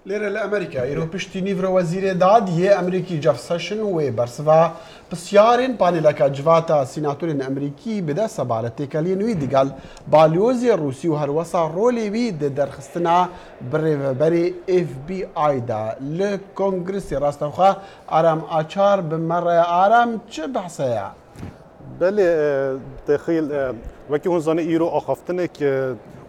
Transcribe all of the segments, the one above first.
لێرە لە ئەمریکا ئێرۆ پشتی نیڤرە وەزیرێدا دیێ ئەمریکی جەف سەشن وێ بەرسڤا پرسیارên پانێلەکە جڤاتە سیناتۆرên ئەمریکی بدە سەبارەت تێکەلiyê nûî digal balyozê Rûsî û helwesa rolê wî di derxistina birêveberê FBI da li Kongresê Rastexwe Aram Açar bi me re Aram çi behs heye؟ بله دخیل وکی اون زانه ایرو آخافتنک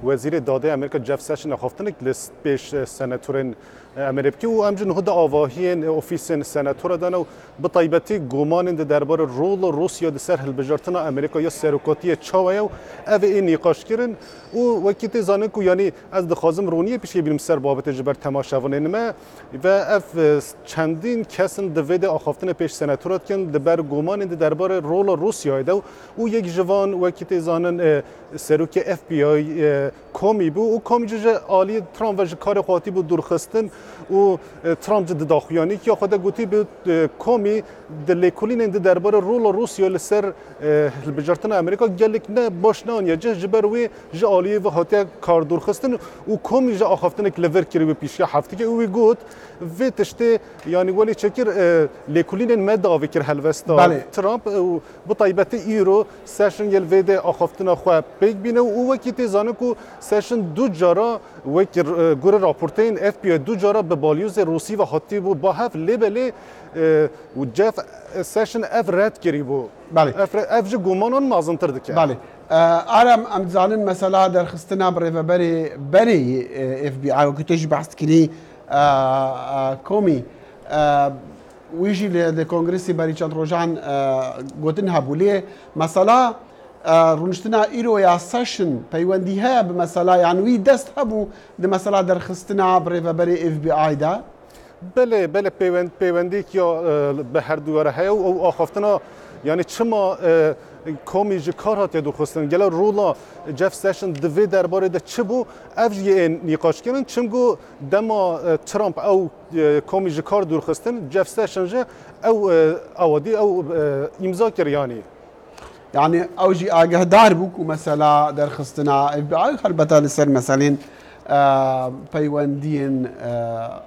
وزیر داده امریکا جف سشن آخافتنک لست پیش سناتورن امریکی و امجن هدا آواهین اوفیسن سناتور دانو بطایبتی گمان درباره رول روسیا در هل بجارتنا امریکا یا سرکاتی چاویو او این نقاش کردن و وکی تزانه کو یعنی از دخوازم رونیه پیش بیم سر بابت جبر تماشاوانه نما و اف چندین کسن دوید آخافتن پیش سناتورات کن دبر گمان درباره رول روسیا دو و یک جوان وکی تزانن سروک اف بی آی کومی بو و کومی جه عالی ترامپ و کار خاطی بو درخستن و ترامپ جد داخیانی که خود گویی به کومی دلیکولین اند درباره رول روسیا لسر بجارتن امریکا گلیک نه باشنان یا جه جبروی جه عالی و خاطی کار درخستن و کومی جه آخفتن کلور کری به پیشی هفته که اوی گوت و تشته یعنی ولی چکر لیکولین مداوی کر هلوستا ترامپ و بطایبت ایرو سشن یل ویده آخفتن خو پیک بینه و وکی تزانه کو سشن دو جارا وکی گور راپورتین اف بی دو جارا به بالیوز روسی و حتی بو با هف لیبلی و جف سشن اف رد کری بو بله اف جو گمانون مازنتر دکه بله ارم ام زانن مثلا در خستنا بری اف بی آی که تج بحث کنی کومی ویجی ل کنگرسی بری چند روزان گوتن هبولی مثلا رونشتنا ایرو یا سشن پیوندی ها به مثلا یعنی وی دست هبو ده مثلا در خستنا بری اف بی آی دا بله پیوندی که به هر دواره های او آخفتنا یعنی چما کومی کار هات یا درخواستن گلا رولا جف سشن دوی درباره ده چه بو افجی نقاش کردن چمگو دما ترامپ او کومی کار درخواستن جف سشن جه او آوادی او امضا کرد يعني اوجي اگهدار بوكو مثلا در خستنا اف بي اي البته لسر مثلا پیوندین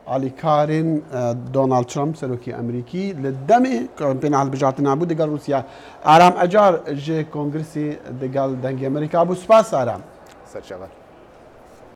علیکارین دونالد ترامپ سروکی امریکی لدمه کمپین على بجارتنا بود دگل روسیا آرام اجار جه کنگرسی دگل دنگ امریکا بو سپاس آرام سرچاور